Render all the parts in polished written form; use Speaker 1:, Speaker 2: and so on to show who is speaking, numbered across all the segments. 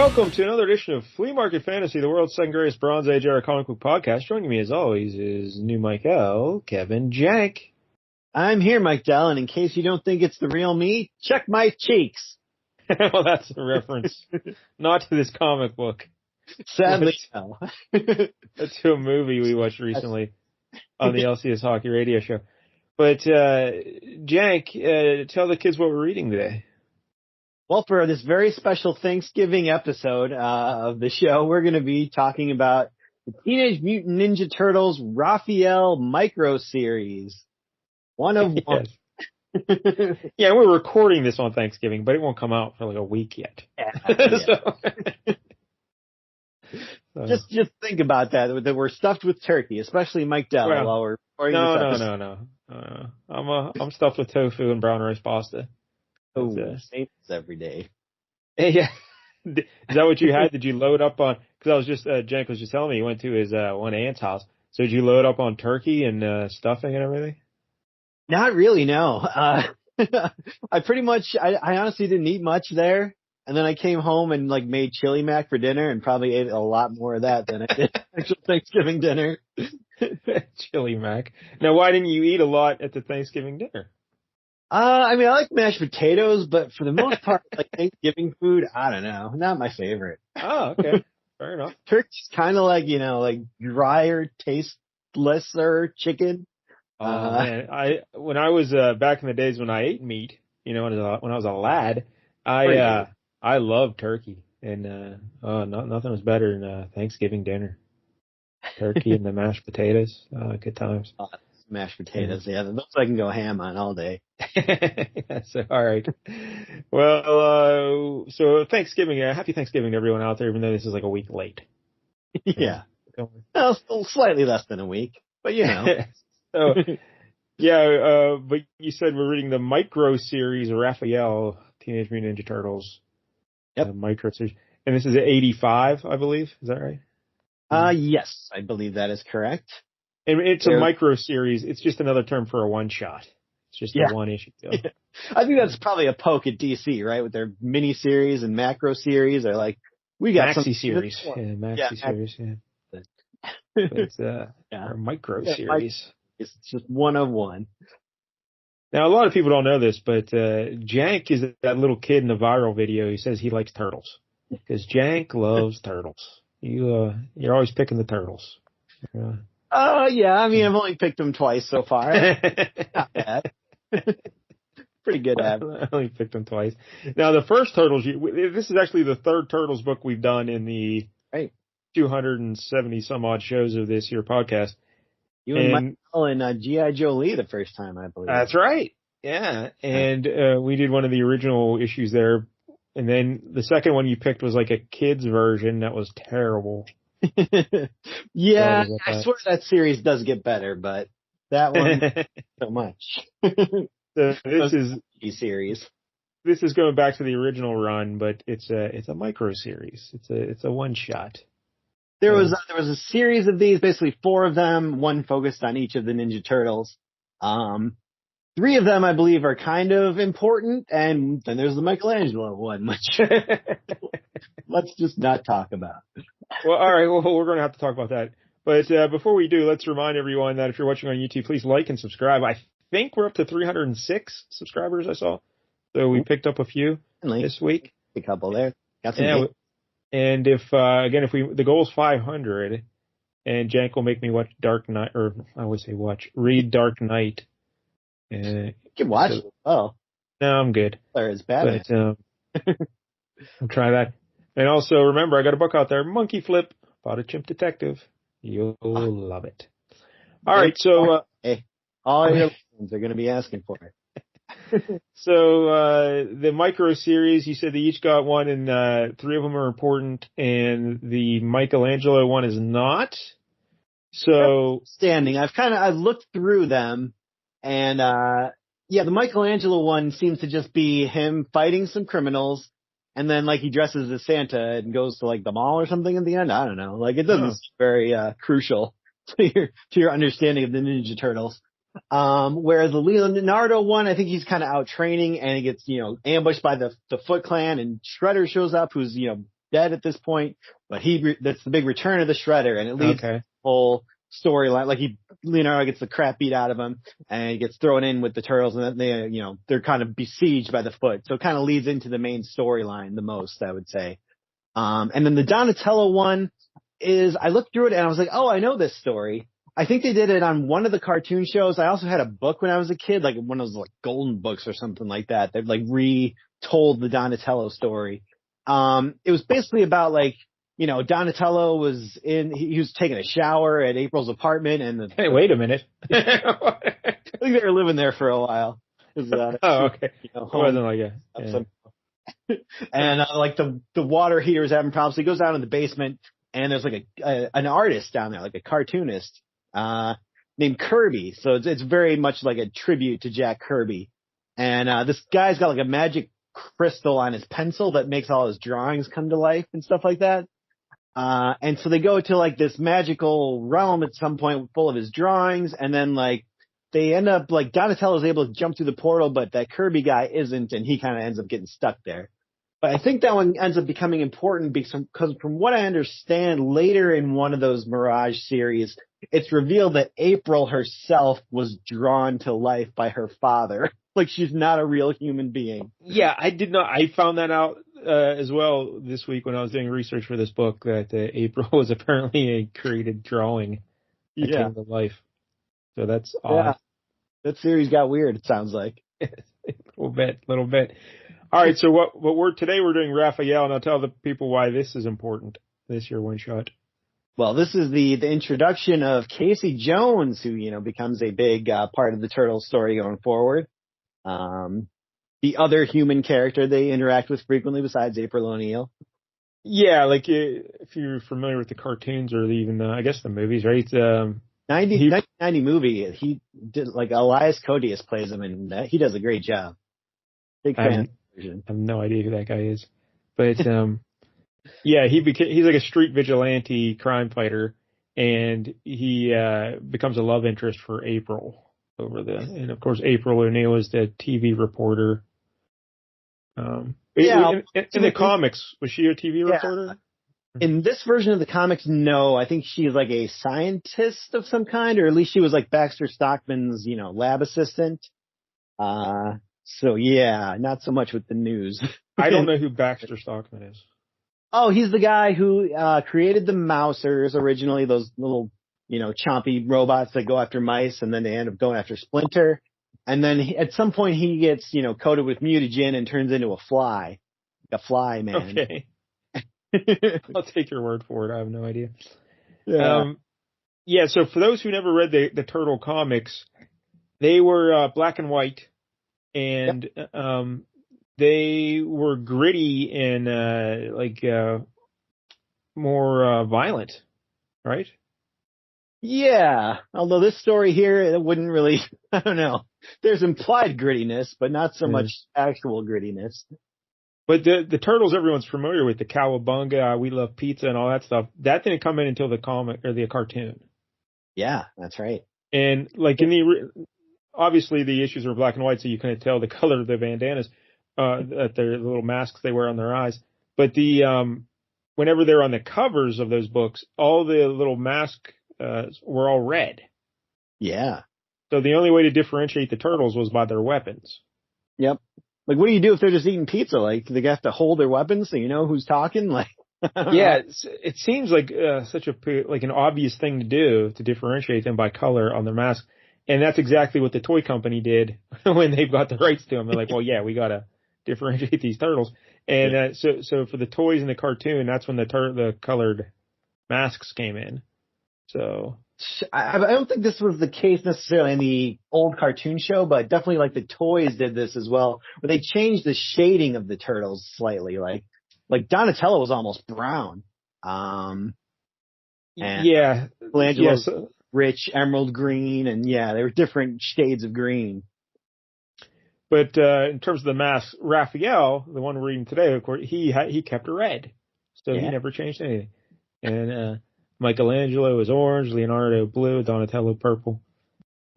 Speaker 1: welcome to another edition of Flea Market Fantasy, the world's second greatest Bronze Age era comic book podcast. Joining me, as always, is new Michael, Kevin Jank.
Speaker 2: I'm here, Mike Dell, and in case you don't think it's the real me, check my cheeks.
Speaker 1: Well, that's a reference not to this comic book.
Speaker 2: Sadly, no.
Speaker 1: That's to a movie we watched recently on the LCS Hockey Radio Show. But, Jank, tell the kids what we're reading today.
Speaker 2: Well, for this very special Thanksgiving episode of the show, we're going to be talking about the Teenage Mutant Ninja Turtles Raphael micro series. One of one.
Speaker 1: Yeah, we're recording this on Thanksgiving, but it won't come out for like a week yet.
Speaker 2: Yeah. Just think about that we're stuffed with turkey, especially Mike Dell, while we're recording this episode.
Speaker 1: No. I'm stuffed with tofu and brown rice pasta.
Speaker 2: Oh, saints every day.
Speaker 1: Yeah. Is that what you had? Did you load up on, because I was just, Jank was just telling me he went to his, one aunt's house. So did you load up on turkey and, stuffing and everything?
Speaker 2: Not really, no. I honestly didn't eat much there. And then I came home and like made chili mac for dinner and probably ate a lot more of that than I did actual Thanksgiving dinner.
Speaker 1: Chili mac. Now, why didn't you eat a lot at the Thanksgiving dinner?
Speaker 2: I like mashed potatoes, but for the most part, like Thanksgiving food, I don't know, not my favorite.
Speaker 1: Oh, okay. Fair enough.
Speaker 2: Turkey's kind of like, like drier, tastelesser chicken.
Speaker 1: Man, when I was, back in the days when I ate meat, when I was a lad, I loved turkey, and nothing was better than Thanksgiving dinner. Turkey and the mashed potatoes, good times.
Speaker 2: Mashed potatoes, yeah, those I can go ham on all day.
Speaker 1: So, all right. Well, so Thanksgiving, happy Thanksgiving to everyone out there, even though this is like a week late.
Speaker 2: Yeah. Well, still slightly less than a week, but
Speaker 1: So, yeah, but you said we're reading the micro series of Raphael, Teenage Mutant Ninja Turtles.
Speaker 2: Yep.
Speaker 1: Micro series. And this is 85, I believe. Is that right?
Speaker 2: Yes, I believe that is correct.
Speaker 1: And it's a micro series. It's just another term for a one shot. It's just a one issue deal.
Speaker 2: Yeah. I think that's probably a poke at DC, right? With their mini series and macro series. They're like, we got
Speaker 1: Maxi series. Yeah, Maxi series, yeah. But it's a micro series.
Speaker 2: It's just one of one.
Speaker 1: Now, a lot of people don't know this, but Jank is that little kid in the viral video. He says he likes turtles because Jank loves turtles. You're always picking the turtles.
Speaker 2: Yeah. I mean, I've only picked them twice so far. Not bad. Pretty good at it.
Speaker 1: I only picked them twice. Now, the first Turtles, this is actually the third Turtles book we've done in the 270 some odd shows of this here podcast.
Speaker 2: You and Michael and G.I. Joe Lee the first time, I believe.
Speaker 1: That's right. Yeah. And we did one of the original issues there. And then the second one you picked was like a kid's version that was terrible.
Speaker 2: Yeah, I swear that series does get better, but that one, so much.
Speaker 1: So this is
Speaker 2: series.
Speaker 1: This is going back to the original run, but it's a micro series. It's a one shot.
Speaker 2: There was a series of these, basically 4 of them, one focused on each of the Ninja Turtles. 3 of them, I believe, are kind of important, and then there's the Michelangelo one, which let's just not talk about.
Speaker 1: Well, all right. Well, we're going to have to talk about that. But before we do, let's remind everyone that if you're watching on YouTube, please like and subscribe. I think we're up to 306 subscribers, I saw. So we picked up a few this week.
Speaker 2: A couple there. Got some
Speaker 1: and if the goal is 500, and Jank will make me watch Dark Knight, or I always say read Dark Knight.
Speaker 2: You can watch it. Oh.
Speaker 1: No, I'm good.
Speaker 2: It's bad.
Speaker 1: But, I'll try that. And also, remember, I got a book out there, Monkey Flip, about a chimp detective. You'll love it. All right, so...
Speaker 2: hey, all your friends are going to be asking for it.
Speaker 1: So, the micro series, you said they each got one, and 3 of them are important, and the Michelangelo one is not. So...
Speaker 2: I've looked through them, and, the Michelangelo one seems to just be him fighting some criminals, and then, like, he dresses as Santa and goes to, like, the mall or something at the end. I don't know. Like, it doesn't seem very crucial to your understanding of the Ninja Turtles. Whereas the Leonardo one, I think he's kind of out training, and he gets, ambushed by the Foot Clan, and Shredder shows up, who's, dead at this point, but that's the big return of the Shredder, and it leads to the
Speaker 1: Okay.
Speaker 2: whole storyline. Like Leonardo gets the crap beat out of him, and he gets thrown in with the turtles, and then they're kind of besieged by the Foot. So it kind of leads into the main storyline the most, I would say. And then the Donatello one is, I looked through it and I was like, oh, I know this story. I think they did it on one of the cartoon shows. I also had a book when I was a kid, like one of those like golden books or something like that. That like retold the Donatello story. It was basically about like, Donatello he was taking a shower at April's apartment, and
Speaker 1: Hey, wait a minute.
Speaker 2: I think they were living there for a while.
Speaker 1: Oh, okay. It wasn't like a. Yeah.
Speaker 2: And like the water heater is having problems. So he goes down in the basement, and there's like an artist down there, like a cartoonist, named Kirby. So it's very much like a tribute to Jack Kirby. And this guy's got like a magic crystal on his pencil that makes all his drawings come to life and stuff like that. And so they go to like this magical realm at some point full of his drawings, and then like they end up like Donatello's able to jump through the portal, but that Kirby guy isn't, and he kind of ends up getting stuck there. But I think that one ends up becoming important because from what I understand, later in one of those Mirage series, it's revealed that April herself was drawn to life by her father. Like she's not a real human being.
Speaker 1: Yeah, I did not. I found that out as well this week when I was doing research for this book, that April was apparently a created drawing that came to life. So that's odd.
Speaker 2: Yeah. That series got weird, it sounds like.
Speaker 1: A little bit. All right, so today we're doing Raphael, and I'll tell the people why this is important, this year one shot.
Speaker 2: Well, this is the introduction of Casey Jones, who, becomes a big part of the Turtles story going forward. The other human character they interact with frequently besides April O'Neil. Yeah,
Speaker 1: like if you're familiar with the cartoons or even, I guess, the movies, right?
Speaker 2: 1990 movie, he did, like, Elias Koteas plays him, and he does a great job. Big fan.
Speaker 1: I have no idea who that guy is. But, yeah, he's like a street vigilante crime fighter, and he becomes a love interest for April and of course April O'Neil is the TV reporter. In the comics, was she a TV reporter?
Speaker 2: In this version of the comics, no. I think she's like a scientist of some kind, or at least she was like Baxter Stockman's, lab assistant. So yeah, not so much with the news.
Speaker 1: I don't know who Baxter Stockman is.
Speaker 2: Oh, he's the guy who created the Mousers originally, those little, chompy robots that go after mice, and then they end up going after Splinter. And then at some point he gets, coated with mutagen and turns into a fly man.
Speaker 1: Okay. I'll take your word for it. I have no idea.
Speaker 2: Yeah.
Speaker 1: So for those who never read the Turtle comics, they were black and white, and they were gritty and more violent, right?
Speaker 2: Yeah. Although this story here, it wouldn't really, I don't know. There's implied grittiness, but not so much actual grittiness.
Speaker 1: But the Turtles everyone's familiar with, the Cowabunga, We Love Pizza, and all that stuff, that didn't come in until the comic or the cartoon.
Speaker 2: Yeah, that's right.
Speaker 1: And like obviously the issues were black and white, so you couldn't tell the color of the bandanas, the little masks they wear on their eyes. But whenever they're on the covers of those books, all the little masks were all red.
Speaker 2: Yeah.
Speaker 1: So the only way to differentiate the Turtles was by their weapons.
Speaker 2: Yep. Like, what do you do if they're just eating pizza? Like, they have to hold their weapons so you know who's talking? Like,
Speaker 1: yeah, it seems like such an obvious thing to do to differentiate them by color on their mask, and that's exactly what the toy company did when they got the rights to them. They're like, well, yeah, we gotta differentiate these turtles, and so for the toys in the cartoon, that's when the colored masks came in. So
Speaker 2: I don't think this was the case necessarily in the old cartoon show, but definitely like the toys did this as well, where they changed the shading of the turtles slightly. Like Donatello was almost brown. And Michelangelo's rich emerald green, and they were different shades of green.
Speaker 1: But in terms of the mask, Raphael, the one we're reading today, of course, he kept it red, so he never changed anything. And Michelangelo is orange, Leonardo blue, Donatello purple.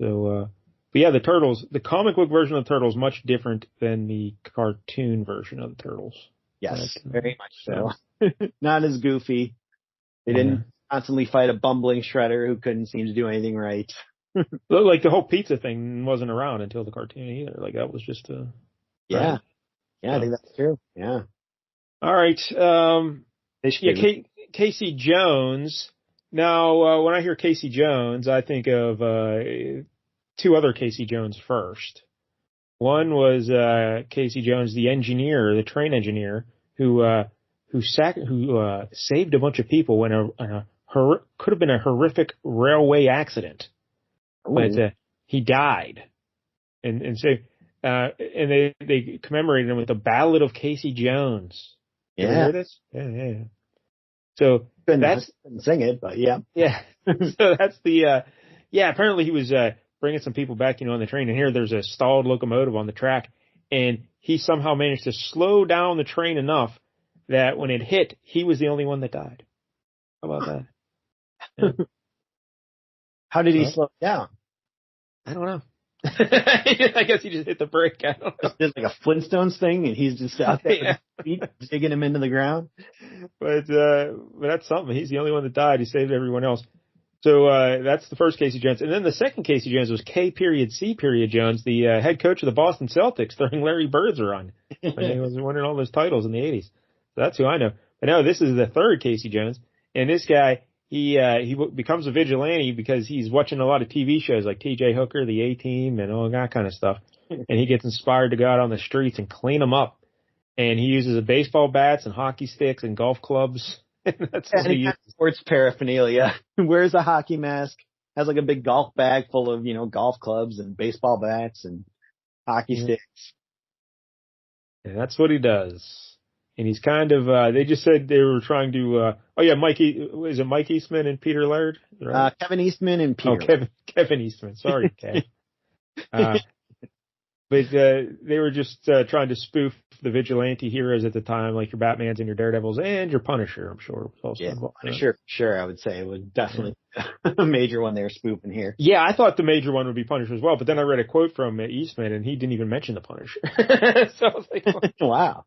Speaker 1: So, but yeah, the Turtles, the comic book version of the Turtles, much different than the cartoon version of the Turtles.
Speaker 2: Yes,
Speaker 1: But,
Speaker 2: very much so. Not as goofy. They didn't constantly fight a bumbling shredder who couldn't seem to do anything right.
Speaker 1: Like the whole pizza thing wasn't around until the cartoon either. Like that was just
Speaker 2: Yeah.
Speaker 1: right.
Speaker 2: Yeah, I think that's true. Yeah.
Speaker 1: All right. Casey Jones. Now, when I hear Casey Jones, I think of two other Casey Jones first. One was Casey Jones, the engineer, the train engineer, who saved a bunch of people when could have been a horrific railway accident, but he died, and so and they commemorated him with the Ballad of Casey Jones. You ever hear this? Yeah. So
Speaker 2: couldn't sing it, but yeah.
Speaker 1: So that's the apparently he was bringing some people back, on the train, and here there's a stalled locomotive on the track, and he somehow managed to slow down the train enough that when it hit, he was the only one that died. How about that? Yeah.
Speaker 2: How did he slow down?
Speaker 1: I don't know. I guess he just hit the brake. I don't know.
Speaker 2: Just did like a Flintstones thing, and he's just out there with his feet digging him into the ground.
Speaker 1: But that's something. He's the only one that died. He saved everyone else. So that's the first Casey Jones. And then the second Casey Jones was K.C. Jones, the head coach of the Boston Celtics during Larry Bird's run when he was winning all those titles in the 80s. So that's who I know. But no, this is the third Casey Jones. And this guy, he becomes a vigilante because he's watching a lot of TV shows like T.J. Hooker, the A-Team, and all that kind of stuff. And he gets inspired to go out on the streets and clean them up. And he uses baseball bats and hockey sticks and golf clubs. That's what he uses.
Speaker 2: Sports paraphernalia. Wears a hockey mask. Has like a big golf bag full of, golf clubs and baseball bats and hockey sticks.
Speaker 1: Yeah, that's what he does. And he's kind of, they just said they were trying to, is it Mike Eastman and Peter Laird? Right?
Speaker 2: Kevin Eastman and Peter.
Speaker 1: Oh, Kevin Eastman. Sorry, Kev. But they were just trying to spoof the vigilante heroes at the time, like your Batmans and your Daredevils and your Punisher, I'm sure. Was also involved.
Speaker 2: Sure, I would say it was definitely a major one they were spoofing here.
Speaker 1: Yeah, I thought the major one would be Punisher as well, but then I read a quote from Eastman, and he didn't even mention the Punisher. So I was like,
Speaker 2: wow.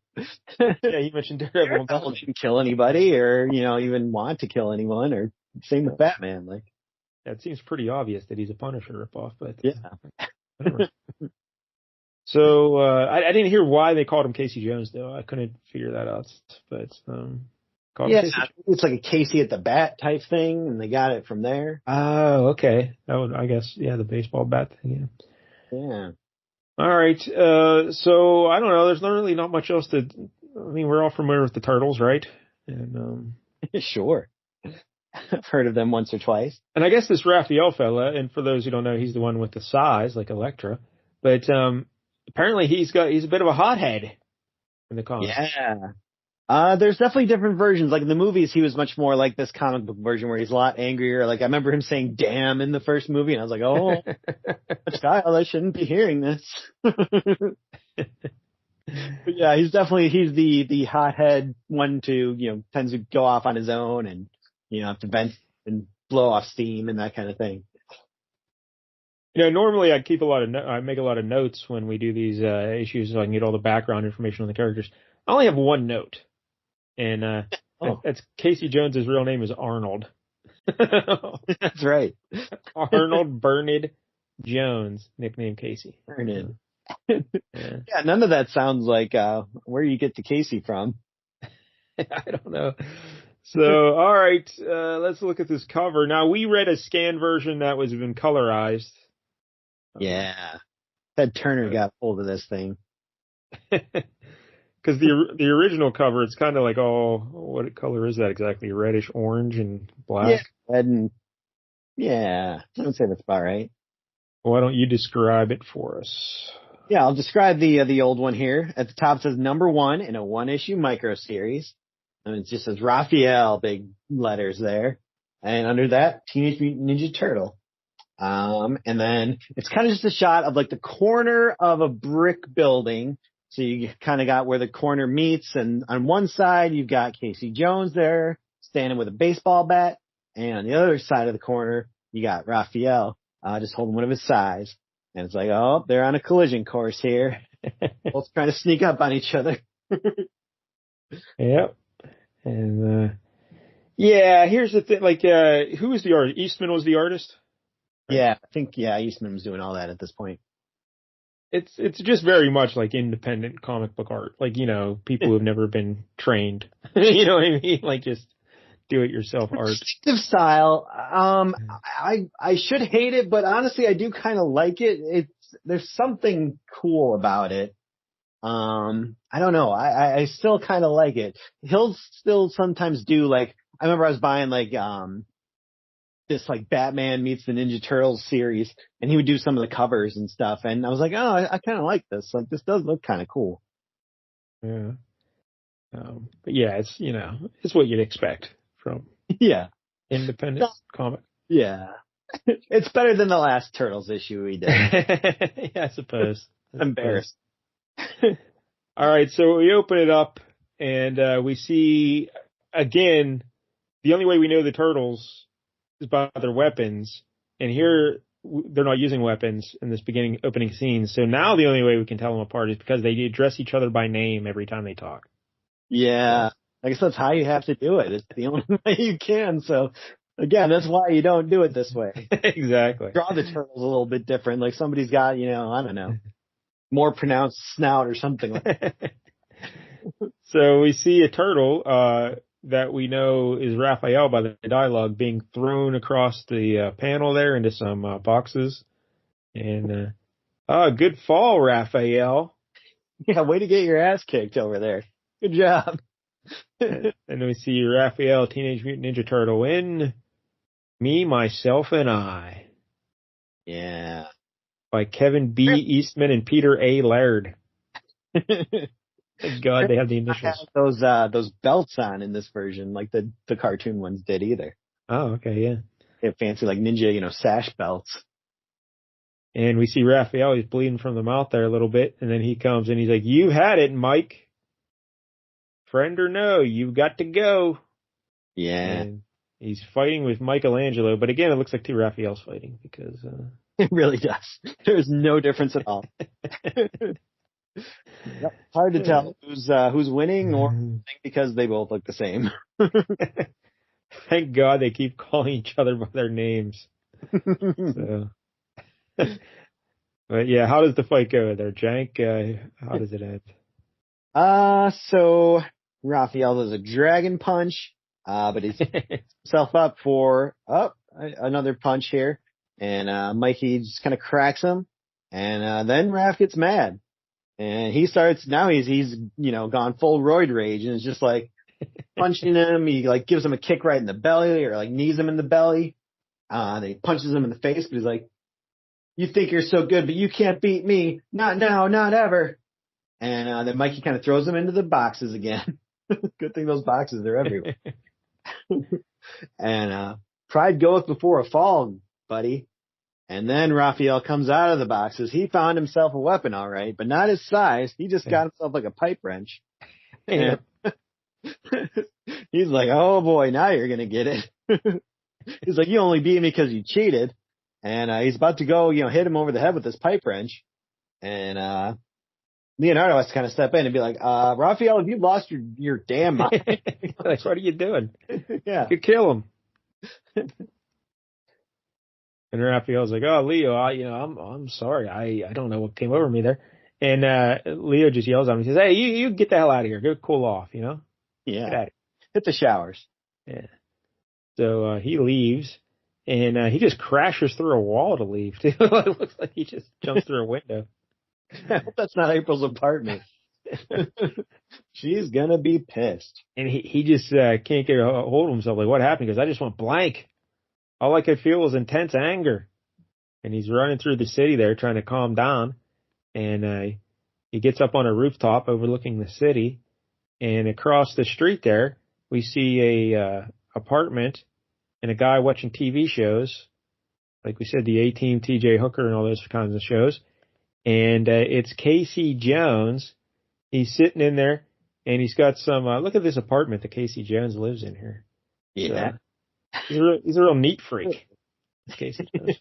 Speaker 1: Yeah, he mentioned Daredevil.
Speaker 2: Daredevil didn't kill anybody or, even want to kill anyone, or same with Batman. Like,
Speaker 1: that seems pretty obvious that he's a Punisher ripoff, but
Speaker 2: yeah.
Speaker 1: So I didn't hear why they called him Casey Jones, though. I couldn't figure that out. But called him Casey.
Speaker 2: It's like a Casey at the bat type thing, and they got it from there.
Speaker 1: Oh, okay. That would, I guess, the baseball bat thing.
Speaker 2: Yeah.
Speaker 1: All right. So I don't know. There's really not much else to. I mean, we're all familiar with the Turtles, right? And
Speaker 2: sure. I've heard of them once or twice.
Speaker 1: And I guess this Raphael fella, and for those who don't know, he's the one with the size, like Elektra. But apparently he's a bit of a hothead in the comics.
Speaker 2: Yeah. There's definitely different versions. Like in the movies, he was much more like this comic book version where he's a lot angrier. Like I remember him saying "damn" in the first movie, and I was like, "Oh, child, I shouldn't be hearing this." But yeah, he's the hothead one to tends to go off on his own and have to vent and blow off steam and that kind of thing.
Speaker 1: Normally I make a lot of notes when we do these issues so I can get all the background information on the characters. I only have one note, and that's Casey Jones's real name is Arnold.
Speaker 2: That's right.
Speaker 1: Arnold Bernard Jones, nickname Casey.
Speaker 2: Bernard. Yeah, none of that sounds like where you get the Casey from.
Speaker 1: I don't know. So, all right, let's look at this cover. Now, we read a scanned version that was been colorized.
Speaker 2: Yeah. Ted Turner got hold of this thing.
Speaker 1: Because the original cover, it's kind of like, what color is that exactly? Reddish orange and black?
Speaker 2: Yeah, red and, I would say that's about right.
Speaker 1: Why don't you describe it for us?
Speaker 2: Yeah, I'll describe the old one here. At the top it says #1 in a one-issue micro series. And it just says Raphael, big letters there. And under that, Teenage Mutant Ninja Turtle. And then it's kind of just a shot of like the corner of a brick building. So you kind of got where the corner meets. And on one side, you've got Casey Jones there standing with a baseball bat. And on the other side of the corner, you got Raphael, just holding one of his sais. And it's like, they're on a collision course here. Both trying to sneak up on each other.
Speaker 1: Yep. And yeah, here's the thing. Like, who was the artist? Eastman was the artist, right?
Speaker 2: Yeah, I think Eastman was doing all that at this point.
Speaker 1: It's just very much like independent comic book art. Like, people who've never been trained. You know what I mean? Like just do it yourself art.
Speaker 2: Distinctive style. I should hate it, but honestly, I do kind of like it. There's something cool about it. I don't know. I still kind of like it. He'll still sometimes do like, I remember I was buying like, this like Batman meets the Ninja Turtles series, and he would do some of the covers and stuff. And I was like, oh, I kind of like this. Like, this does look kind of cool.
Speaker 1: Yeah. But yeah, it's what you'd expect from
Speaker 2: Yeah.
Speaker 1: independent comic.
Speaker 2: Yeah. It's better than the last Turtles issue we did.
Speaker 1: Yeah, I suppose.
Speaker 2: Embarrassed.
Speaker 1: All right, so we open it up and we see again the only way we know the turtles is by their weapons, and here they're not using weapons in this opening scene. So now the only way we can tell them apart is because they address each other by name every time they talk.
Speaker 2: Yeah. I guess that's how you have to do it. It's the only way you can. So again, that's why you don't do it this way.
Speaker 1: Exactly.
Speaker 2: Draw the turtles a little bit different. Like somebody's got, I don't know, more pronounced snout or something like that.
Speaker 1: So we see a turtle that we know is Raphael by the dialogue being thrown across the panel there into some boxes. And good fall, Raphael.
Speaker 2: Yeah, way to get your ass kicked over there. Good job.
Speaker 1: And then we see Raphael, Teenage Mutant Ninja Turtle in Me, Myself, and I.
Speaker 2: Yeah.
Speaker 1: By Kevin B. Eastman and Peter A. Laird. Thank God they have the initials.
Speaker 2: Those belts on in this version, like the cartoon ones did either.
Speaker 1: Oh, okay, yeah.
Speaker 2: They have fancy like ninja, sash belts.
Speaker 1: And we see Raphael, he's bleeding from the mouth there a little bit, and then he comes and he's like, "You had it, Mike. Friend or no, you got to go."
Speaker 2: Yeah.
Speaker 1: And he's fighting with Michelangelo, but again, it looks like two Raphaels fighting because
Speaker 2: it really does. There's no difference at all. Yep. Hard to tell who's winning or because they both look the same.
Speaker 1: Thank God they keep calling each other by their names. So. But yeah, how does the fight go there, Jank? How does it end?
Speaker 2: So Raphael does a dragon punch, but he's himself up for another punch here, and Mikey just kind of cracks him, and then Raph gets mad, and he starts now he's gone full roid rage, and it's just like punching him. He like gives him a kick right in the belly, or like knees him in the belly. Then he punches him in the face, but he's like, "You think you're so good, but you can't beat me. Not now, not ever." And then Mikey kind of throws him into the boxes again. Good thing those boxes are everywhere. And pride goeth before a fall, buddy. And then Raphael comes out of the boxes. He found himself a weapon, all right, but not his size. He just got himself like a pipe wrench. And he's like, "Oh boy, now you're gonna get it." He's like, "You only beat me because you cheated." And he's about to go, hit him over the head with this pipe wrench. And Leonardo has to kind of step in and be like, "Raphael, have you lost your damn mind?"
Speaker 1: Like, what are you doing?
Speaker 2: Yeah.
Speaker 1: You could kill him. And Raphael's like, "Oh, Leo, I'm sorry. I don't know what came over me there." And Leo just yells at him. He says, "Hey, you get the hell out of here. Go cool off,
Speaker 2: Yeah.
Speaker 1: Get out of here."
Speaker 2: Hit the showers.
Speaker 1: Yeah. So he leaves, and he just crashes through a wall to leave, too. It looks like he just jumps through a window.
Speaker 2: I hope that's not April's apartment. She's gonna be pissed.
Speaker 1: And he just can't get a hold of himself. Like, what happened? Because I just went blank. All I could feel was intense anger. And he's running through the city there trying to calm down. And he gets up on a rooftop overlooking the city. And across the street there, we see a apartment and a guy watching TV shows. Like we said, the A-Team, TJ Hooker, and all those kinds of shows. And it's Casey Jones. He's sitting in there, and he's got some. Look at this apartment that Casey Jones lives in here.
Speaker 2: Yeah,
Speaker 1: so, he's a real neat freak. Casey Jones.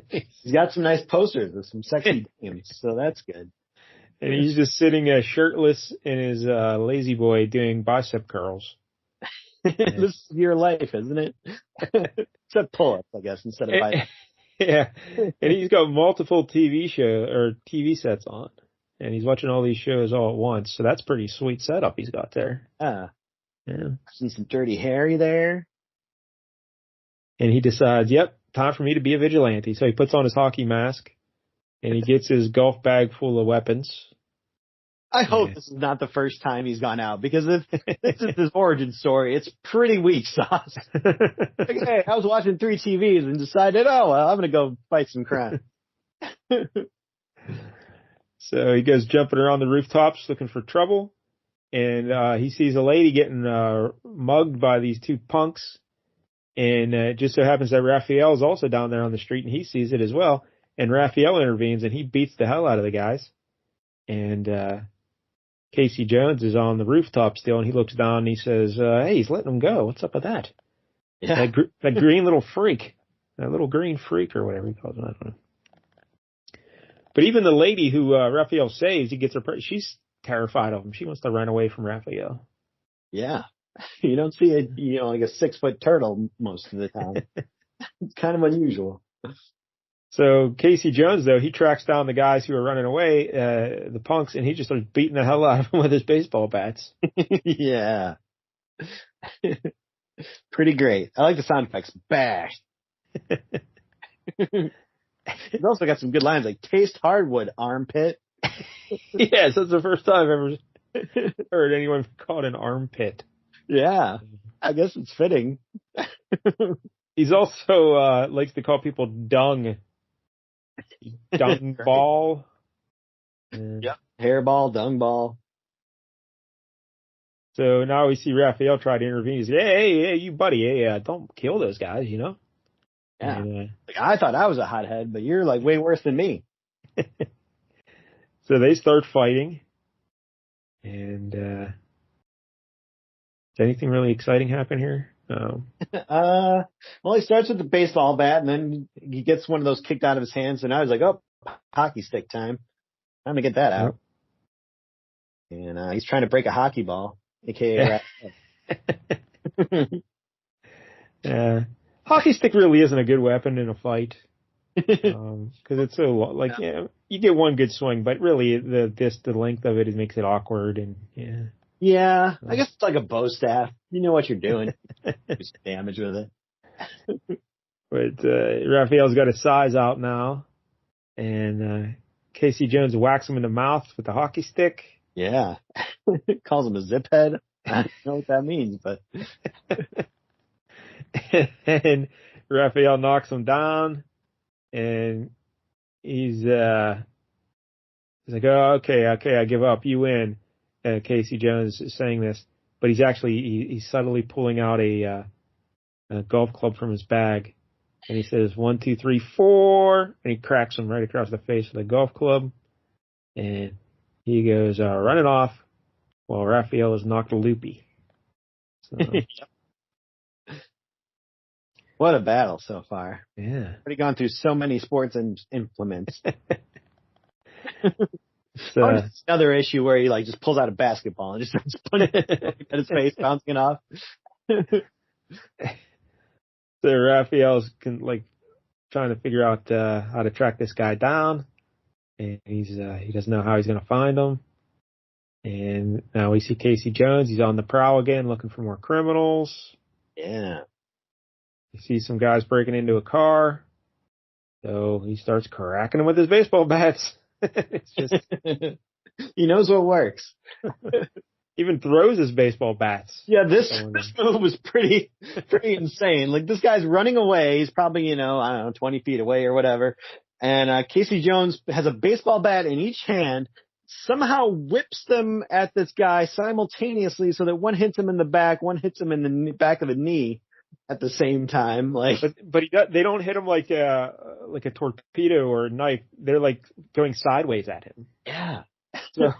Speaker 2: He's got some nice posters with some sexy games, so that's good.
Speaker 1: And he's just sitting shirtless in his lazy boy doing bicep curls.
Speaker 2: This is your life, isn't it? Except pull-ups, I guess, instead of biceps.
Speaker 1: Yeah, and he's got multiple TV sets on, and he's watching all these shows all at once. So that's pretty sweet setup he's got there.
Speaker 2: Yeah.
Speaker 1: Yeah.
Speaker 2: See some Dirty Harry there.
Speaker 1: And he decides, yep, time for me to be a vigilante. So he puts on his hockey mask, and he gets his golf bag full of weapons.
Speaker 2: I hope this is not the first time he's gone out, because if this is his origin story, it's pretty weak sauce. Like, hey, I was watching 3 TVs and decided, oh, well, I'm going to go fight some crime.
Speaker 1: So he goes jumping around the rooftops looking for trouble, and he sees a lady getting mugged by these 2 punks. And it just so happens that Raphael is also down there on the street, and he sees it as well. And Raphael intervenes, and he beats the hell out of the guys. And Casey Jones is on the rooftop still, and he looks down and he says, hey, he's letting them go. What's up with that?
Speaker 2: Yeah.
Speaker 1: That green little freak. That little green freak or whatever he calls him. I don't know. But even the lady who Raphael saves, he gets her. She's terrified of him. She wants to run away from Raphael.
Speaker 2: Yeah. You don't see like a 6-foot turtle most of the time. It's kind of unusual.
Speaker 1: So Casey Jones, though, he tracks down the guys who are running away, the punks, and he just starts beating the hell out of them with his baseball bats.
Speaker 2: Yeah. Pretty great. I like the sound effects. Bash. He's also got some good lines like taste hardwood, armpit.
Speaker 1: Yes, that's the first time I've ever heard anyone call it an armpit.
Speaker 2: Yeah, I guess it's fitting.
Speaker 1: He's also likes to call people dung ball.
Speaker 2: Yep, hairball, dung ball.
Speaker 1: So now we see Raphael try to intervene. He's like, hey, you buddy, hey, don't kill those guys, you know?
Speaker 2: Yeah.
Speaker 1: And,
Speaker 2: like, I thought I was a hothead, but you're like way worse than me.
Speaker 1: So they start fighting. And does anything really exciting happen here?
Speaker 2: Well, he starts with the baseball bat, and then he gets one of those kicked out of his hands, and I was like, oh, hockey stick time. Time to get that out. Yep. And he's trying to break a hockey ball, aka
Speaker 1: hockey stick really isn't a good weapon in a fight. Because it's so you get one good swing, but really the length of it makes it awkward, and
Speaker 2: yeah, I guess it's like a bow staff. You know what you're doing. There's damage with it.
Speaker 1: But Raphael's got his size out now, and Casey Jones whacks him in the mouth with the hockey stick.
Speaker 2: Yeah, calls him a zip head. I don't know what that means, but
Speaker 1: and Raphael knocks him down. And he's like, oh, okay, I give up. You win. Casey Jones is saying this, but he's actually he's subtly pulling out a golf club from his bag, and he says 1, 2, 3, 4, and he cracks him right across the face with a golf club, and he goes running off while Raphael is knocked loopy. So,
Speaker 2: what a battle so far.
Speaker 1: Yeah.
Speaker 2: Already gone through so many sports and implements. Another issue where he just pulls out a basketball and just starts putting it at his face, bouncing it off.
Speaker 1: So Raphael's trying to figure out how to track this guy down, and he doesn't know how he's going to find him. And now we see Casey Jones. He's on the prowl again, looking for more criminals.
Speaker 2: Yeah.
Speaker 1: You see some guys breaking into a car, so he starts cracking them with his baseball bats. It's just
Speaker 2: he knows what works.
Speaker 1: Even throws his baseball bats.
Speaker 2: Yeah, this move was pretty insane. This guy's running away. He's probably, I don't know, 20 feet away or whatever. And Casey Jones has a baseball bat in each hand, somehow whips them at this guy simultaneously so that one hits him in the back, one hits him in the back of the knee at the same time.
Speaker 1: But they don't hit him like a torpedo or a knife. They're going sideways at him.
Speaker 2: Yeah. So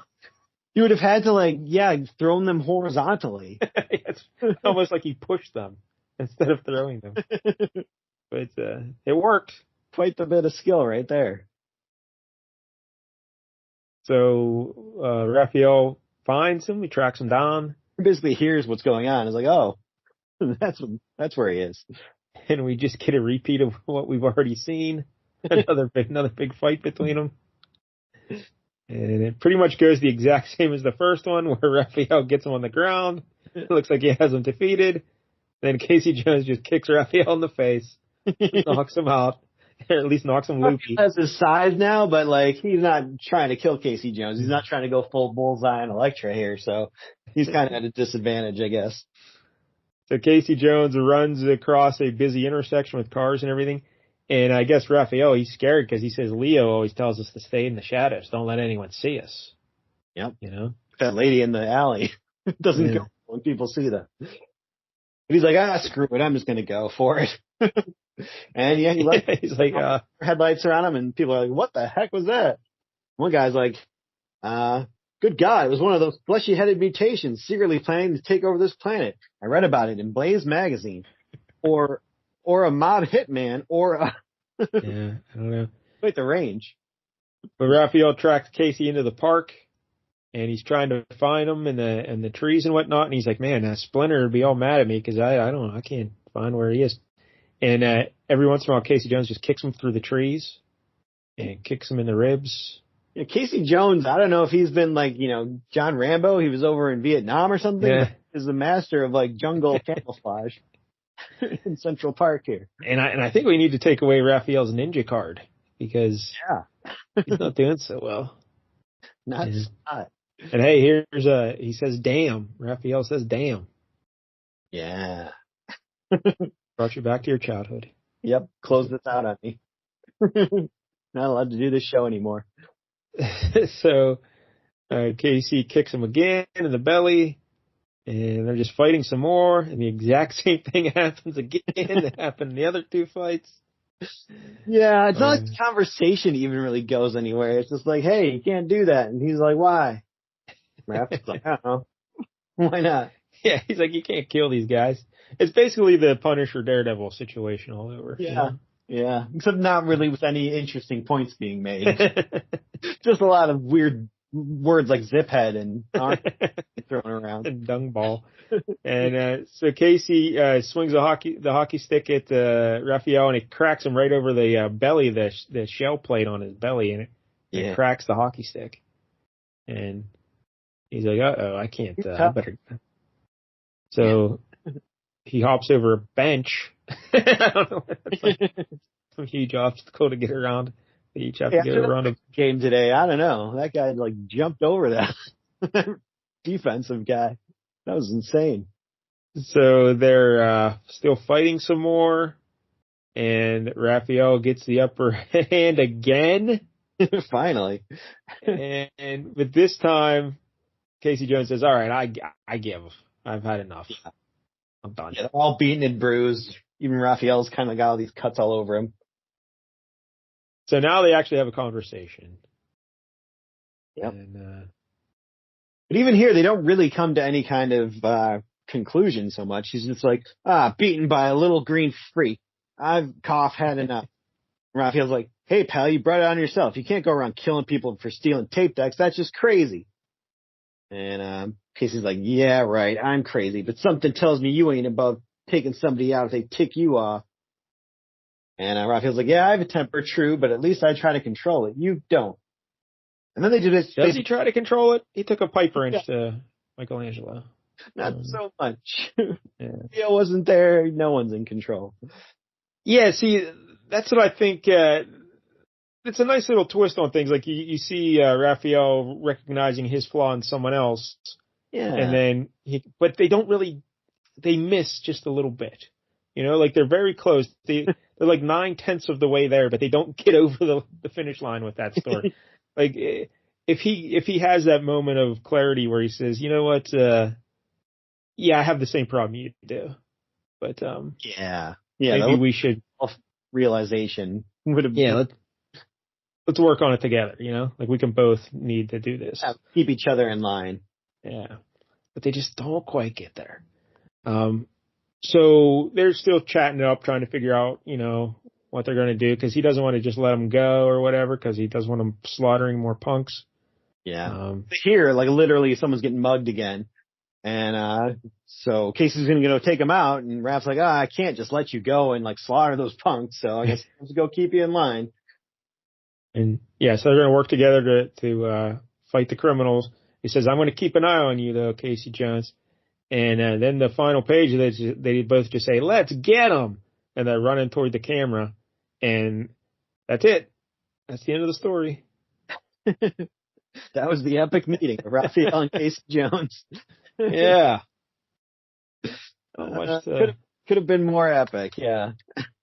Speaker 2: you would have had to thrown them horizontally.
Speaker 1: It's almost like he pushed them instead of throwing them. But it worked.
Speaker 2: Quite a bit of skill right there.
Speaker 1: So Raphael finds him. He tracks him down.
Speaker 2: He basically hears what's going on. It's like, oh, that's where he is.
Speaker 1: And we just get a repeat of what we've already seen. Another big fight between them. And it pretty much goes the exact same as the first one, where Raphael gets him on the ground. It looks like he has him defeated. Then Casey Jones just kicks Raphael in the face, knocks him out, or at least knocks him loopy.
Speaker 2: That's his size now, but like he's not trying to kill Casey Jones. He's not trying to go full bullseye on Elektra here, so he's kind of at a disadvantage, I guess.
Speaker 1: So Casey Jones runs across a busy intersection with cars and everything. And I guess Raphael, he's scared because he says Leo always tells us to stay in the shadows. Don't let anyone see us.
Speaker 2: Yep.
Speaker 1: You know?
Speaker 2: That lady in the alley doesn't go when people see them. But he's like, screw it. I'm just going to go for it. And yeah, he's like, headlights around him and people are like, what the heck was that? One guy's like, good God, it was one of those fleshy-headed mutations secretly planning to take over this planet. I read about it in Blaze magazine. Or a mob hitman, or a...
Speaker 1: Yeah, I don't know.
Speaker 2: Quite the range.
Speaker 1: But Raphael tracks Casey into the park, and he's trying to find him in the trees and whatnot, and he's like, man, Splinter would be all mad at me because I don't know, I can't find where he is. And every once in a while, Casey Jones just kicks him through the trees and kicks him in the ribs.
Speaker 2: Yeah, Casey Jones, I don't know if he's been like, John Rambo, he was over in Vietnam or something.
Speaker 1: Yeah.
Speaker 2: He's the master of like jungle camouflage. In Central Park here.
Speaker 1: And I think we need to take away Raphael's ninja card because he's not doing so well.
Speaker 2: Not.
Speaker 1: And hey, he says damn. Raphael says damn.
Speaker 2: Yeah.
Speaker 1: Brought you back to your childhood.
Speaker 2: Yep. Close this out on me. Not allowed to do this show anymore.
Speaker 1: So Casey kicks him again in the belly. And they're just fighting some more, and the exact same thing happens again that happened in the other two fights.
Speaker 2: Yeah, it's not like the conversation even really goes anywhere. It's just like, hey, you can't do that. And he's like, why? Raph's like, I don't know. Why not?
Speaker 1: Yeah, he's like, you can't kill these guys. It's basically the Punisher Daredevil situation all over.
Speaker 2: Yeah,
Speaker 1: you know?
Speaker 2: Yeah. Except not really with any interesting points being made. Just a lot of weird words like zip head and arm thrown around.
Speaker 1: And dung ball. And so Casey swings the hockey stick at Raphael, and it cracks him right over the belly, the shell plate on his belly, and it cracks the hockey stick. And he's like, uh-oh, I can't, I better. So he hops over a bench. I don't know. It's like some huge obstacle to get around. They each have to get around a
Speaker 2: game today. I don't know. That guy like jumped over that defensive guy. That was insane.
Speaker 1: So they're still fighting some more, and Raphael gets the upper hand again.
Speaker 2: Finally.
Speaker 1: But this time, Casey Jones says, all right, I give. I've had enough. Yeah. I'm done.
Speaker 2: Yeah, they're all beaten and bruised. Even Raphael's kind of got all these cuts all over him.
Speaker 1: So now they actually have a conversation.
Speaker 2: Yep.
Speaker 1: And,
Speaker 2: but even here, they don't really come to any kind of conclusion so much. He's just like, beaten by a little green freak. I've had enough. Raphael's like, hey, pal, you brought it on yourself. You can't go around killing people for stealing tape decks. That's just crazy. And Casey's like, yeah, right, I'm crazy, but something tells me you ain't above taking somebody out if they tick you off. And Raphael's like, yeah, I have a temper, true, but at least I try to control it. You don't. And then they do this.
Speaker 1: Does he try to control it? He took a pipe wrench to Michelangelo.
Speaker 2: Not so much. Yeah. Leo wasn't there. No one's in control.
Speaker 1: Yeah, see, that's what I think. It's a nice little twist on things. Like you see Raphael recognizing his flaw in someone else.
Speaker 2: Yeah.
Speaker 1: And then but they don't really, they miss just a little bit. You know, like they're very close. They're like 9/10 of the way there, but they don't get over the finish line with that story. Like if he has that moment of clarity where he says, you know what, yeah, I have the same problem you do, but maybe we should
Speaker 2: realization would have
Speaker 1: let's work on it together. You know, like we can both need to do this.
Speaker 2: Keep each other in line.
Speaker 1: Yeah, but they just don't quite get there. So they're still chatting it up, trying to figure out, you know, what they're going to do, because he doesn't want to just let them go or whatever, because he doesn't want them slaughtering more punks.
Speaker 2: Yeah. Here, like literally someone's getting mugged again. And, so Casey's going to go take him out and Raph's like, I can't just let you go and like slaughter those punks. So I guess I have to go keep you in line.
Speaker 1: And yeah, so they're going to work together to fight the criminals. He says, I'm going to keep an eye on you though, Casey Jones. And then the final page, they both just say, let's get him. And they're running toward the camera. And that's it. That's the end of the story.
Speaker 2: That was the epic meeting of Raphael and Casey Jones.
Speaker 1: Yeah.
Speaker 2: Could have been more epic. Yeah.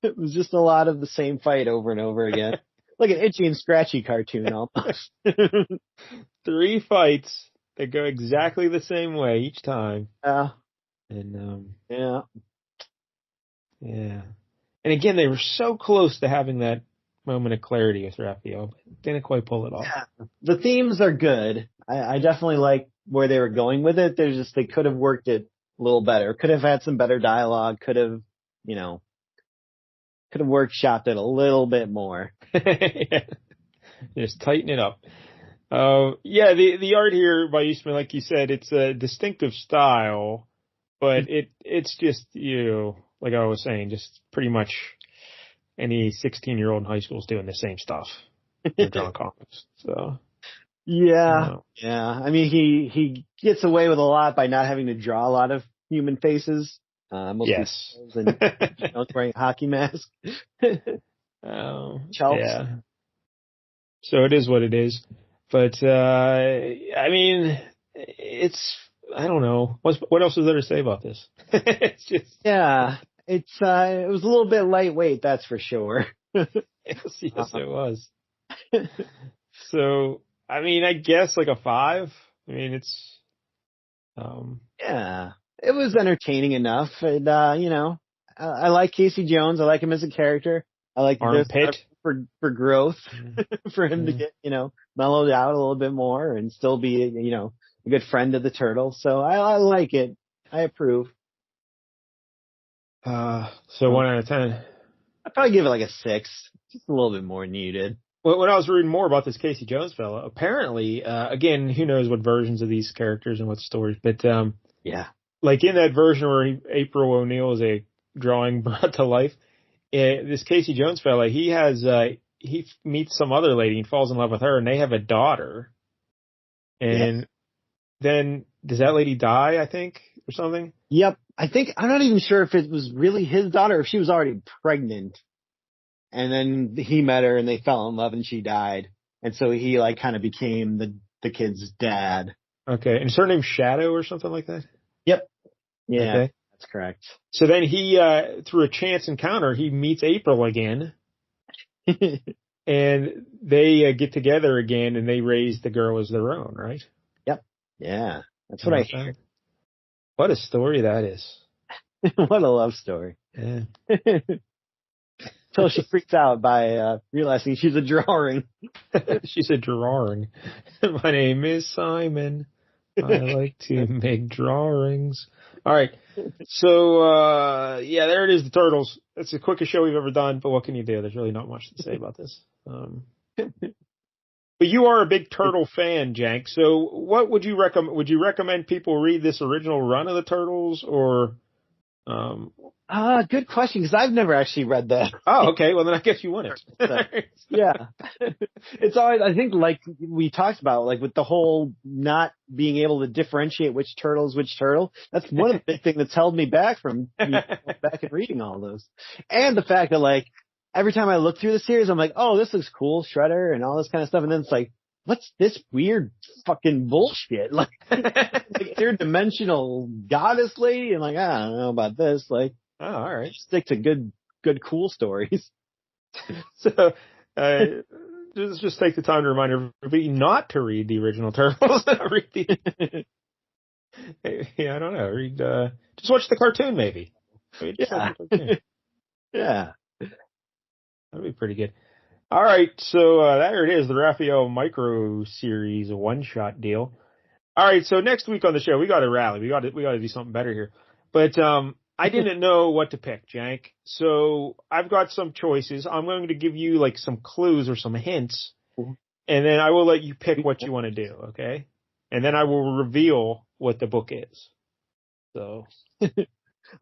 Speaker 2: It was just a lot of the same fight over and over again. Like an Itchy and Scratchy cartoon almost.
Speaker 1: 3 fights that go exactly the same way each time.
Speaker 2: Yeah.
Speaker 1: And
Speaker 2: yeah.
Speaker 1: Yeah. And again, they were so close to having that moment of clarity with Raphael, but didn't quite pull it off.
Speaker 2: Yeah. The themes are good. I definitely like where they were going with it. They could have worked it a little better. Could have had some better dialogue. Could have, workshopped it a little bit more.
Speaker 1: Yeah. Just tighten it up. The art here by Eastman, like you said, it's a distinctive style, but it's just, like I was saying, just pretty much any 16-year-old in high school is doing the same stuff. They're drawing comics. So.
Speaker 2: Yeah. Yeah. I mean, he gets away with a lot by not having to draw a lot of human faces.
Speaker 1: Yes.
Speaker 2: And wearing a hockey mask.
Speaker 1: Yeah. So it is what it is. But, I mean, I don't know. What else is there to say about this? It's just.
Speaker 2: Yeah. It was a little bit lightweight, that's for sure.
Speaker 1: Yes, it was. So, I mean, I guess like a 5. I mean, it's.
Speaker 2: Yeah, it was entertaining enough. And, I like Casey Jones. I like him as a character. I like
Speaker 1: Armpit
Speaker 2: for growth, for him to get, mellowed out a little bit more and still be, a good friend of the turtle. So I like it. I approve.
Speaker 1: So 1 out of 10.
Speaker 2: I'd probably give it like a 6. Just a little bit more needed.
Speaker 1: Well, when I was reading more about this Casey Jones fella, apparently, again, who knows what versions of these characters and what stories, but
Speaker 2: yeah,
Speaker 1: like in that version where April O'Neil is a drawing brought to life, this Casey Jones fella, he meets some other lady and falls in love with her, and they have a daughter. And then does that lady die? I think, or something.
Speaker 2: Yep, I'm not even sure if it was really his daughter or if she was already pregnant. And then he met her and they fell in love and she died. And so he like kind of became the kid's dad.
Speaker 1: Okay. And is her name Shadow or something like that?
Speaker 2: Yep. Yeah,
Speaker 1: okay.
Speaker 2: That's correct.
Speaker 1: So then he, through a chance encounter, he meets April again. And they get together again and they raise the girl as their own, right?
Speaker 2: Yep. Yeah. That's what I hear.
Speaker 1: What a story that is.
Speaker 2: What a love story.
Speaker 1: Yeah.
Speaker 2: Until she freaks out by realizing she's a drawing.
Speaker 1: She's a drawing. My name is Simon. I like to make drawings. All right. So, there it is, the Turtles. It's the quickest show we've ever done, but what can you do? There's really not much to say about this. But you are a big Turtle fan, Jank. So what would you recommend? Would you recommend people read this original run of the Turtles or...
Speaker 2: Good question, because I've never actually read that.
Speaker 1: Oh, okay. Well, then I guess you wouldn't.
Speaker 2: Yeah. It's always, I think, like we talked about, like with the whole not being able to differentiate which turtle is which turtle. That's one of the big things that's held me back from back and reading all those. And the fact that, like, every time I look through the series, I'm like, oh, this looks cool, Shredder and all this kind of stuff. And then it's like, what's this weird fucking bullshit? Like interdimensional goddess lady? And like, I don't know about this. Like,
Speaker 1: oh, all right.
Speaker 2: Stick to good, cool stories.
Speaker 1: So, just take the time to remind everybody not to read the original Turtles. I don't know. Read, just watch the cartoon, maybe.
Speaker 2: Yeah.
Speaker 1: That'd be pretty good. All right, so there it is, the Raphael micro series one-shot deal. All right, so next week on the show, we got to rally. We got to do something better here. But I didn't know what to pick, Jank. So I've got some choices. I'm going to give you like some clues or some hints, and then I will let you pick what you want to do, okay? And then I will reveal what the book is. So,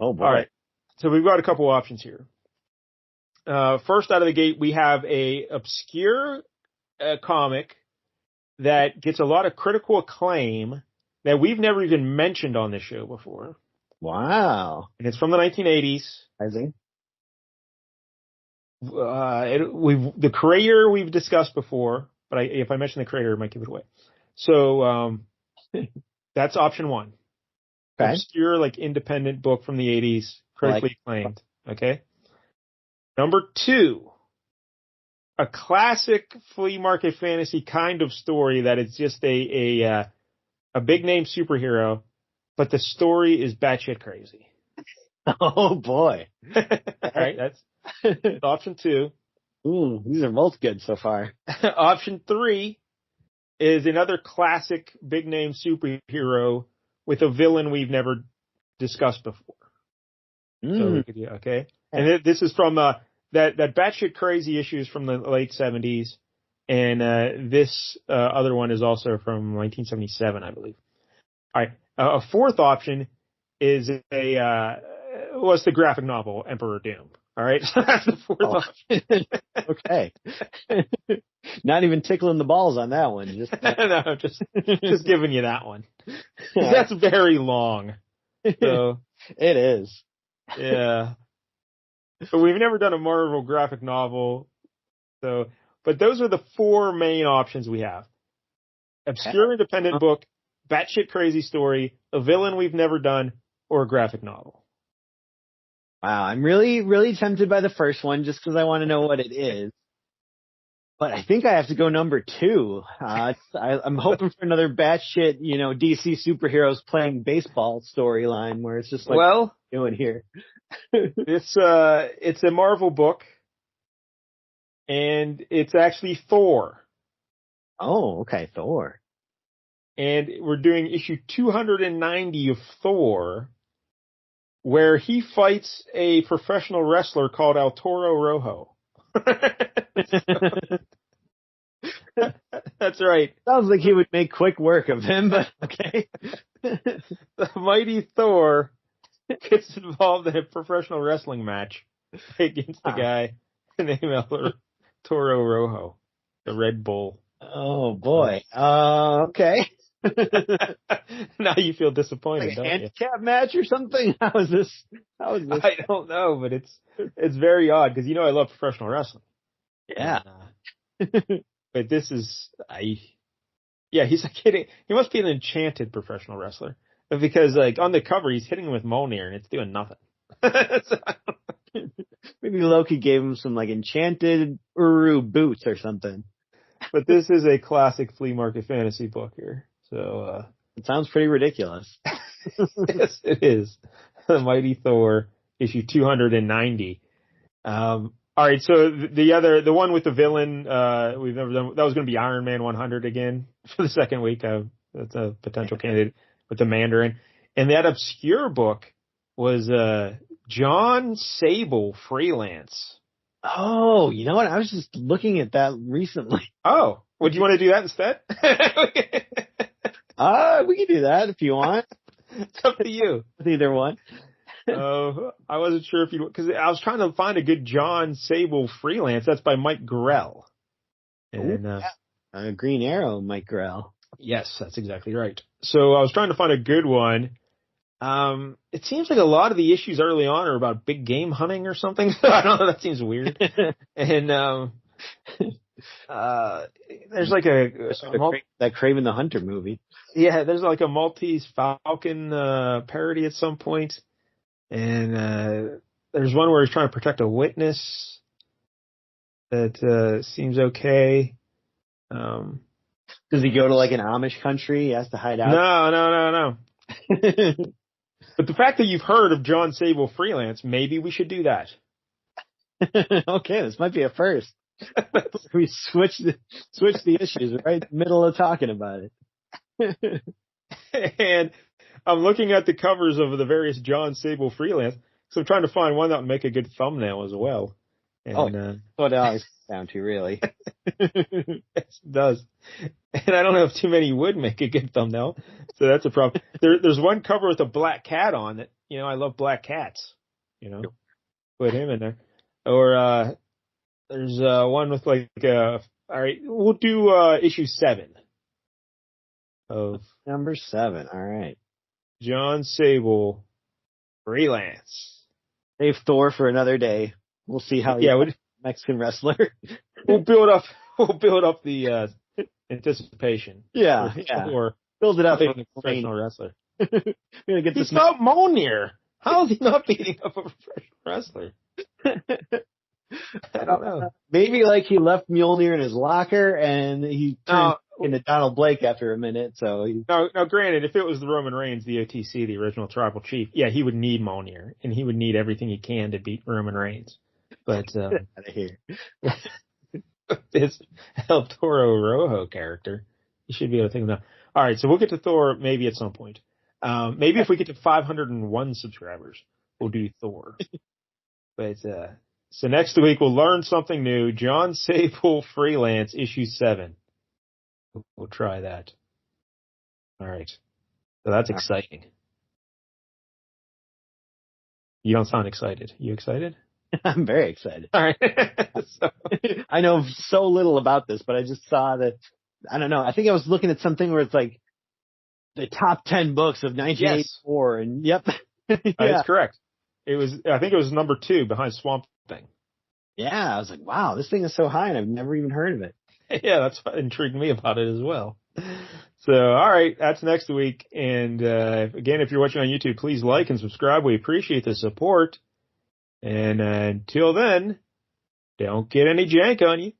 Speaker 2: Oh boy.
Speaker 1: all right. So we've got a couple options here. First out of the gate, we have a obscure comic that gets a lot of critical acclaim that we've never even mentioned on this show before.
Speaker 2: Wow.
Speaker 1: And it's from the 1980s.
Speaker 2: I think.
Speaker 1: The creator we've discussed before, but if I mention the creator, it might give it away. So that's option one.
Speaker 2: Okay.
Speaker 1: Obscure, like independent book from the 80s, critically acclaimed. Okay. Number two, a classic flea market fantasy kind of story that is just a big name superhero, but the story is batshit crazy.
Speaker 2: Oh boy.
Speaker 1: All right, that's option two.
Speaker 2: Ooh, these are both good so far.
Speaker 1: Option three is another classic big name superhero with a villain we've never discussed before. So we could, okay. And this is from that batshit crazy issue is from the late 70s, and this other one is also from 1977, I believe. All right. A fourth option is was the graphic novel Emperor Doom. All right, so that's the fourth option.
Speaker 2: Okay. Not even tickling the balls on that one. Just
Speaker 1: no, just giving you that one. That's very long. So
Speaker 2: it is.
Speaker 1: Yeah. But we've never done a Marvel graphic novel. So, but those are the four main options we have. Obscure independent book, batshit crazy story, a villain we've never done, or a graphic novel.
Speaker 2: Wow, I'm really, really tempted by the first one just because I want to know what it is. But I think I have to go number two. I'm hoping for another batshit, DC superheroes playing baseball storyline where it's just like, what are you doing here?
Speaker 1: It's a Marvel book, and it's actually Thor.
Speaker 2: Oh, okay, Thor.
Speaker 1: And we're doing issue 290 of Thor, where he fights a professional wrestler called El Toro Rojo. That's right.
Speaker 2: Sounds like he would make quick work of him, but okay.
Speaker 1: The mighty Thor gets involved in a professional wrestling match against a guy named El Toro Rojo, the Red Bull.
Speaker 2: Oh boy. Okay.
Speaker 1: Now you feel disappointed,
Speaker 2: like
Speaker 1: don't you?
Speaker 2: Handicap match or something? How is this?
Speaker 1: I don't know, but it's very odd because I love professional wrestling.
Speaker 2: Yeah.
Speaker 1: And, but this is he's like hitting. He must be an enchanted professional wrestler because like on the cover he's hitting with Mjolnir and it's doing nothing.
Speaker 2: Maybe Loki gave him some like enchanted Uru boots or something.
Speaker 1: But this is a classic flea market fantasy book here. So
Speaker 2: it sounds pretty ridiculous.
Speaker 1: Yes, it is. The Mighty Thor, issue 290. All right, so the one with the villain we've never done, that was going to be Iron Man 100 again for the second week. That's a potential candidate with the Mandarin. And that obscure book was John Sable Freelance.
Speaker 2: Oh, you know what? I was just looking at that recently.
Speaker 1: Oh, would you want to do that instead?
Speaker 2: We can do that if you want.
Speaker 1: It's up to you.
Speaker 2: Either one.
Speaker 1: I wasn't sure if because I was trying to find a good John Sable Freelance. That's by Mike Grell. And
Speaker 2: Green Arrow, Mike Grell.
Speaker 1: Yes, that's exactly right. So I was trying to find a good one. It seems like a lot of the issues early on are about big game hunting or something. I don't know. That seems weird. And there's like
Speaker 2: that Kraven the Hunter movie.
Speaker 1: Yeah, there's like a Maltese Falcon parody at some point. And there's one where he's trying to protect a witness that seems okay.
Speaker 2: Does he go to like an Amish country? He has to hide out?
Speaker 1: No. But the fact that you've heard of John Sable Freelance, maybe we should do that.
Speaker 2: Okay, this might be a first. We switch the issues right in the middle of talking about it.
Speaker 1: And I'm looking at the covers of the various John Sable Freelance, so I'm trying to find one that would make a good thumbnail as well. And,
Speaker 2: what it always comes down to, really.
Speaker 1: yes, it does. And I don't know if too many would make a good thumbnail, so that's a problem. There's one cover with a black cat on it. I love black cats. Put him in there. Or there's one with all right, we'll do issue 7 of
Speaker 2: Number 7. All right.
Speaker 1: John Sable freelance.
Speaker 2: Save Thor for another day. We'll see how he Mexican wrestler.
Speaker 1: We'll build up the anticipation.
Speaker 2: Yeah.
Speaker 1: Or
Speaker 2: build it up
Speaker 1: for a professional wrestler.
Speaker 2: We're gonna get
Speaker 1: He's
Speaker 2: this.
Speaker 1: not Mjolnir. How is he not beating up a professional wrestler? I don't know.
Speaker 2: Maybe he left Mjolnir in his locker and he turned into Donald Blake after a minute. So
Speaker 1: now, granted, if it was the Roman Reigns, the OTC, the original tribal chief, he would need Mjolnir and he would need everything he can to beat Roman Reigns. But
Speaker 2: out of here.
Speaker 1: This El Toro Rojo character, you should be able to think of that. All right, so we'll get to Thor maybe at some point. Maybe if we get to 501 subscribers, we'll do Thor. But so next week we'll learn something new. John Sable freelance issue 7. We'll try that. All right. So that's exciting. You don't sound excited. You excited?
Speaker 2: I'm very excited.
Speaker 1: All right.
Speaker 2: I know so little about this, but I just saw that. I don't know. I think I was looking at something where it's the top 10 books of 1984, and yep.
Speaker 1: That's correct. I think it was number 2 behind Swamp Thing.
Speaker 2: Yeah, I was like, wow, this thing is so high, and I've never even heard of it.
Speaker 1: Yeah, that's what intrigued me about it as well. So, all right, that's next week. And again, if you're watching on YouTube, please like and subscribe. We appreciate the support. And until then, don't get any jank on you.